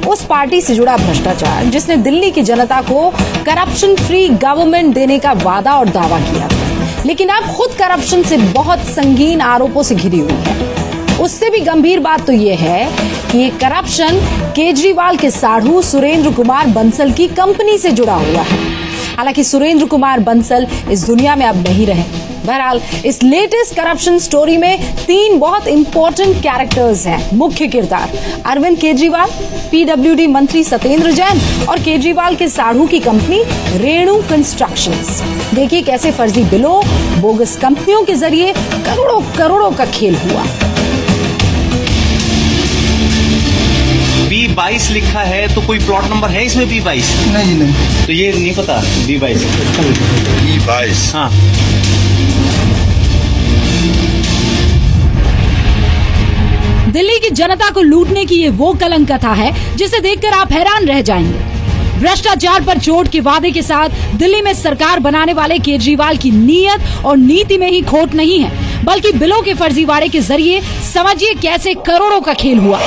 उस पार्टी से जुड़ा भ्रष्टाचार जिसने दिल्ली की जनता को करप्शन फ्री गवर्नमेंट देने का वादा और दावा किया था, लेकिन अब खुद करप्शन से बहुत संगीन आरोपों से घिरी हुई है। उससे भी गंभीर बात तो यह है कि ये करप्शन केजरीवाल के साढ़ू सुरेंद्र कुमार बंसल की कंपनी से जुड़ा हुआ है। हालांकि सुरेंद्र कुमार बंसल इस दुनिया में अब नहीं रहे। बहरहाल इस लेटेस्ट करप्शन स्टोरी में 3 बहुत इंपॉर्टेंट कैरेक्टर्स हैं मुख्य किरदार: अरविंद केजरीवाल, पीडब्ल्यूडी मंत्री सत्येंद्र जैन और केजरीवाल के साढ़ू की कंपनी रेणु कंस्ट्रक्शंस। देखिए कैसे फर्जी बिलों, बोगस कंपनियों के जरिए करोड़ों करोड़ों का खेल हुआ। B22 लिखा है तो कोई प्लॉट नंबर है इसमें B22? नहीं। तो ये नहीं पता B22? B22 हाँ। दिल्ली की जनता को लूटने की ये वो कलंक कथा है जिसे देखकर आप हैरान रह जाएंगे। भ्रष्टाचार पर चोट के वादे के साथ दिल्ली में सरकार बनाने वाले केजरीवाल की नीयत और नीति में ही खोट नहीं है, बल्कि बिलों के फर्जीवाड़े के जरिए समझिए कैसे करोड़ों का खेल हुआ।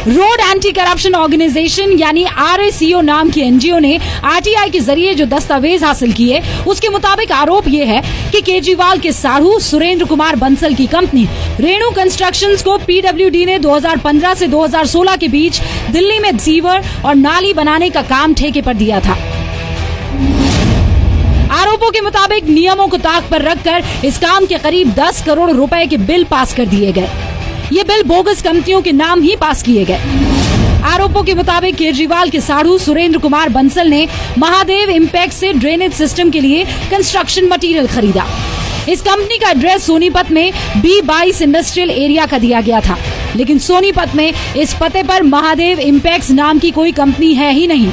रोड एंटी करप्शन ऑर्गेनाइजेशन यानी RACO नाम की एनजीओ ने RTI के जरिए जो दस्तावेज हासिल किए, उसके मुताबिक आरोप ये है कि केजरीवाल के साढ़ू सुरेंद्र कुमार बंसल की कंपनी रेणु कंस्ट्रक्शंस को पीडब्ल्यूडी ने 2015 से 2016 के बीच दिल्ली में सीवर और नाली बनाने का काम ठेके पर दिया था। आरोपों के मुताबिक नियमों को ताक पर रखकर इस काम के करीब 10 करोड़ रुपए के बिल पास कर दिए गए। ये बिल बोगस कंपनियों के नाम ही पास किए गए। आरोपों के मुताबिक केजरीवाल के साढ़ू सुरेंद्र कुमार बंसल ने महादेव इम्पैक्ट से ड्रेनेज सिस्टम के लिए कंस्ट्रक्शन मटेरियल खरीदा। इस कंपनी का एड्रेस सोनीपत में B22 इंडस्ट्रियल एरिया का दिया गया था, लेकिन सोनीपत में इस पते पर महादेव इम्पैक्ट नाम की कोई कंपनी है ही नहीं।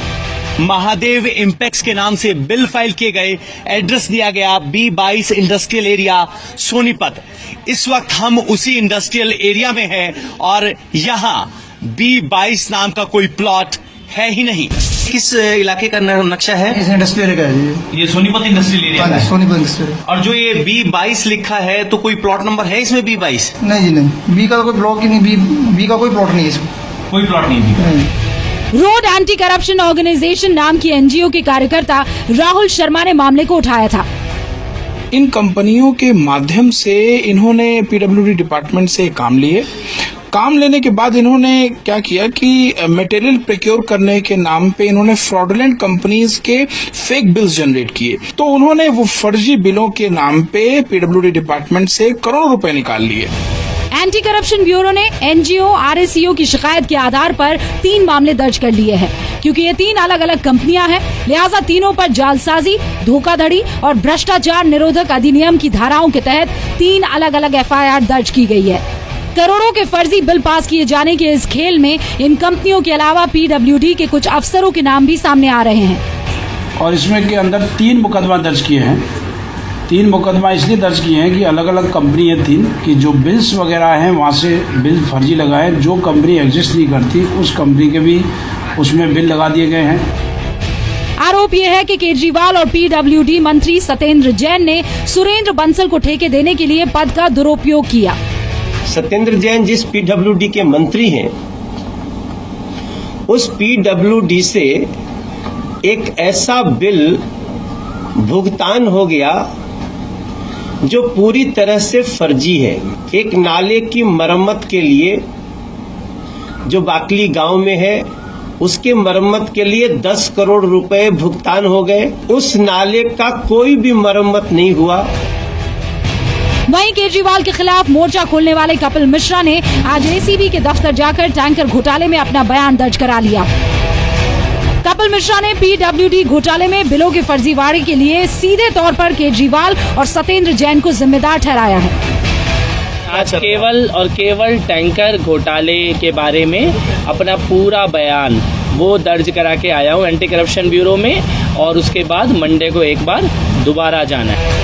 महादेव इम्पैक्स के नाम से बिल फाइल किए गए, एड्रेस दिया गया B22 इंडस्ट्रियल एरिया सोनीपत। इस वक्त हम उसी इंडस्ट्रियल एरिया में हैं और यहाँ B22 नाम का कोई प्लॉट है ही नहीं। किस इलाके का नक्शा है? इस इंडस्ट्रियल एरिया है ये सोनीपत इंडस्ट्रियल एरिया है। सोनीपत इंडस्ट्रियल। और जो ये B22 लिखा है तो कोई प्लॉट नंबर है इसमें B22? नहीं। बी का कोई ब्लॉक ही नहीं, बी का कोई प्लॉट नहीं है इसमें। कोई प्लॉट नहीं। रोड एंटी करप्शन ऑर्गेनाइजेशन नाम की एनजीओ के कार्यकर्ता राहुल शर्मा ने मामले को उठाया था। इन कंपनियों के माध्यम से इन्होंने पीडब्ल्यूडी डिपार्टमेंट से काम लिए। काम लेने के बाद इन्होंने क्या किया कि मटेरियल प्रोक्योर करने के नाम पे इन्होंने फ्रॉडुलेंट कंपनीज के फेक बिल्स जनरेट किए। तो उन्होंने वो फर्जी बिलों के नाम पे पीडब्ल्यूडी डिपार्टमेंट से करोड़ों रुपए निकाल लिए। एंटी करप्शन ब्यूरो ने एनजीओ RACO की शिकायत के आधार पर 3 मामले दर्ज कर लिए हैं। क्योंकि ये 3 अलग अलग कंपनियां हैं, लिहाजा तीनों पर जालसाजी, धोखाधड़ी और भ्रष्टाचार निरोधक अधिनियम की धाराओं के तहत 3 अलग अलग FIR दर्ज की गई है। करोड़ों के फर्जी बिल पास किए जाने के इस खेल में इन कंपनियों के अलावा पीडब्ल्यूडी के कुछ अफसरों के नाम भी सामने आ रहे हैं। और इसमें के अंदर 3 मुकदमा दर्ज किए हैं। 3 मुकदमा इसलिए दर्ज किए हैं कि अलग अलग कंपनी है 3 कि जो बिल्स वगैरह हैं वहाँ से बिल फर्जी लगाए। जो कंपनी एग्जिस्ट नहीं करती उस कंपनी के भी उसमें बिल लगा दिए गए हैं। आरोप यह है कि केजरीवाल और पीडब्ल्यूडी मंत्री सत्येंद्र जैन ने सुरेंद्र बंसल को ठेके देने के लिए पद का दुरुपयोग किया। सत्येंद्र जैन जिस पीडब्ल्यूडी के मंत्री हैं, उस पीडब्ल्यूडी से एक ऐसा बिल भुगतान हो गया जो पूरी तरह से फर्जी है। एक नाले की मरम्मत के लिए जो बाकली गांव में है, उसके मरम्मत के लिए 10 करोड़ रुपए भुगतान हो गए। उस नाले का कोई भी मरम्मत नहीं हुआ। वहीं केजरीवाल के खिलाफ मोर्चा खोलने वाले कपिल मिश्रा ने आज ACB के दफ्तर जाकर टैंकर घोटाले में अपना बयान दर्ज करा लिया। कपिल मिश्रा ने पीडब्ल्यूडी घोटाले में बिलों के फर्जीवाड़े के लिए सीधे तौर पर केजरीवाल और सत्येंद्र जैन को जिम्मेदार ठहराया है। आज केवल टैंकर घोटाले के बारे में अपना पूरा बयान वो दर्ज करा के आया हूँ एंटी करप्शन ब्यूरो में, और उसके बाद मंडे को एक बार दोबारा जाना है।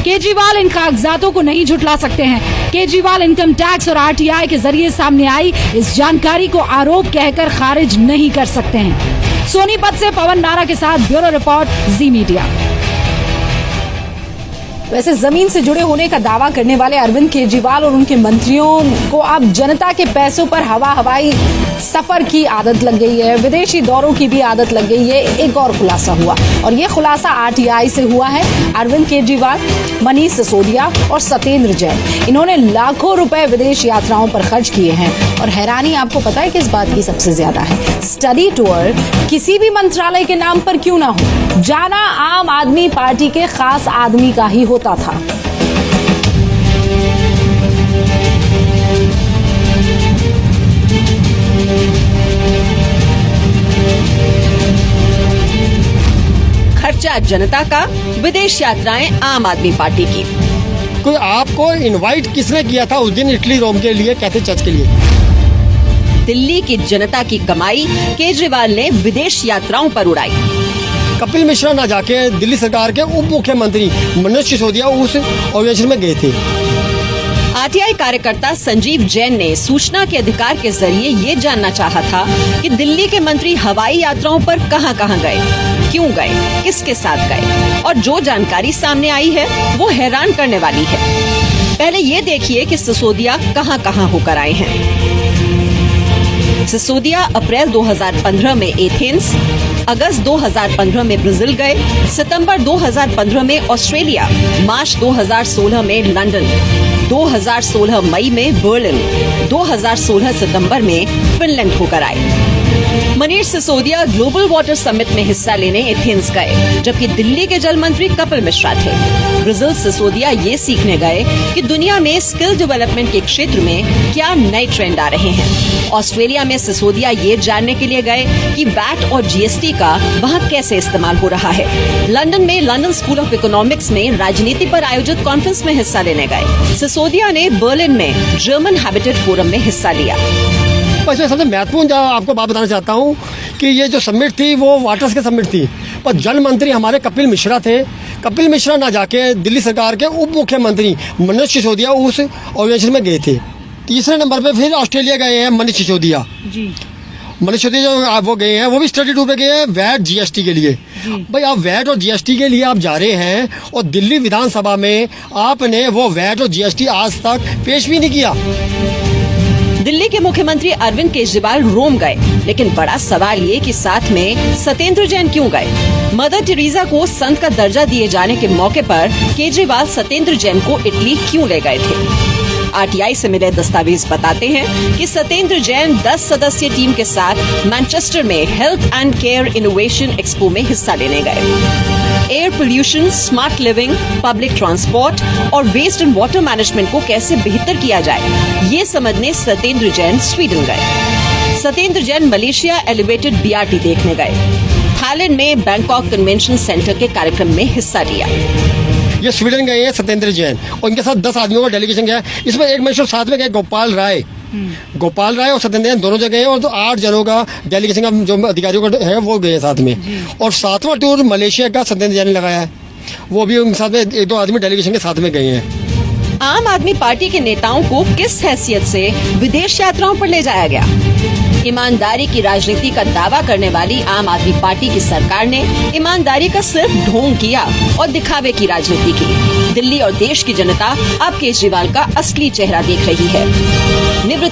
केजरीवाल इन कागजातों को नहीं झुटला सकते हैं। केजरीवाल इनकम टैक्स और RTI के जरिए सामने आई इस जानकारी को आरोप कहकर खारिज नहीं कर सकते हैं। सोनीपत से पवन नारा के साथ ब्यूरो रिपोर्ट, जी मीडिया। वैसे जमीन से जुड़े होने का दावा करने वाले अरविंद केजरीवाल और उनके मंत्रियों को अब जनता के पैसों पर हवाई सफर की आदत लग गई है, विदेशी दौरों की भी आदत लग गई है। एक और खुलासा हुआ और ये खुलासा आरटीआई से हुआ है। अरविंद केजरीवाल, मनीष सिसोदिया और सत्येंद्र जैन, इन्होंने लाखों रुपए विदेश यात्राओं पर खर्च किए हैं। और हैरानी आपको पता है किस बात की सबसे ज्यादा है? स्टडी टूर किसी भी मंत्रालय के नाम पर क्यों ना हो, जाना आम आदमी पार्टी के खास आदमी का ही होता था। खर्चा जनता का, विदेश यात्राएं आम आदमी पार्टी की। कोई आपको इनवाइट किसने किया था उस दिन इटली रोम के लिए, कैथे चर्च के लिए? दिल्ली की जनता की कमाई केजरीवाल ने विदेश यात्राओं पर उड़ाई। कपिल मिश्रा ना जाके दिल्ली सरकार के उप मुख्यमंत्री मनोज सिसोदिया उस ऑर्गेनाइजेशन में गए थे। आरटीआई कार्यकर्ता संजीव जैन ने सूचना के अधिकार के जरिए ये जानना चाहा था कि दिल्ली के मंत्री हवाई यात्राओं पर कहां-कहां गए, क्यों गए, किसके साथ गए, और जो जानकारी सामने आई है वो हैरान करने वाली है। पहले ये देखिए कि सिसोदिया कहां-कहां होकर आए हैं। सिसोदिया अप्रैल 2015 में एथेंस, अगस्त 2015 में ब्राजील गए, सितंबर 2015 में ऑस्ट्रेलिया, मार्च 2016 में लंदन, 2016 मई में बर्लिन, 2016 सितंबर में फिनलैंड होकर आए। Manish Sisodia global water summit में हिस्सा लेने एथेंस गए, जबकि दिल्ली के जल मंत्री कपिल मिश्रा थे। ब्राजील सिसोदिया ये सीखने गए कि दुनिया में स्किल डेवलपमेंट के क्षेत्र में क्या नए ट्रेंड आ रहे हैं। ऑस्ट्रेलिया में सिसोदिया ये जानने के लिए गए कि वैट और जीएसटी का वहाँ कैसे इस्तेमाल हो रहा है। लंदन में लंदन स्कूल ऑफ इकोनॉमिक्स में राजनीति पर आयोजित कॉन्फ्रेंस में हिस्सा लेने गए। सिसोदिया ने बर्लिन में जर्मन हैबिटेट फोरम में हिस्सा लिया। इसमें सबसे महत्वपूर्ण आपको बात बताना चाहता हूँ कि ये जो समिट थी वो वाटर्स की समिट थी, पर जल मंत्री हमारे कपिल मिश्रा थे। कपिल मिश्रा ना जाके दिल्ली सरकार के उप मुख्यमंत्री मनोज सिसोदिया उस ऑर्गेनाइजेशन में गए थे। तीसरे नंबर पे फिर ऑस्ट्रेलिया गए हैं मनीष सिसोदिया जी। मनीष सिसोदिया जो वो गए हैं वो भी स्टडी टूर पे गए हैं वैट जीएसटी के लिए। भाई आप वैट और जीएसटी के लिए आप जा रहे हैं और दिल्ली विधानसभा में आपने वो वैट और जीएसटी आज तक पेश भी नहीं किया। दिल्ली के मुख्यमंत्री अरविंद केजरीवाल रोम गए, लेकिन बड़ा सवाल ये कि साथ में सत्येंद्र जैन क्यों गए। मदर टेरेसा को संत का दर्जा दिए जाने के मौके पर केजरीवाल सत्येंद्र जैन को इटली क्यों ले गए थे। आरटीआई से मिले दस्तावेज बताते हैं कि सत्येंद्र जैन 10 सदस्यीय टीम के साथ मैनचेस्टर में health and care innovation expo में हिस्सा लेने गए। Air pollution, smart living, public transport और वेस्ट एंड वाटर मैनेजमेंट को कैसे बेहतर किया जाए, ये समझने सत्येंद्र जैन स्वीडन गए। Satyendra Jain Malaysia elevated BRT देखने गए। थाईलैंड में बैंकॉक कन्वेंशन सेंटर के कार्यक्रम में हिस्सा लिया। ये स्वीडन गए हैं सत्येंद्र जैन और इनके साथ 10 आदमियों का डेलीगेशन गया। इसमें एक मिनिस्टर साथ में गए गोपाल राय और सत्येंद्र जैन दोनों जगह हैं और तो 8 जनों का डेलीगेशन का जो अधिकारियों का है वो गए साथ में। और 7वां टूर मलेशिया का सत्येंद्र जैन ने लगाया है, वो भी उनके साथ में 1-2 आदमी डेलीगेशन के साथ में गए हैं। आम आदमी पार्टी के नेताओं को किस हैसियत से विदेश यात्राओं पर ले जाया गया? ईमानदारी की राजनीति का दावा करने वाली आम आदमी पार्टी की सरकार ने ईमानदारी का सिर्फ ढोंग किया और दिखावे की राजनीति की। दिल्ली और देश की जनता अब केजरीवाल का असली चेहरा देख रही है। निवृत्त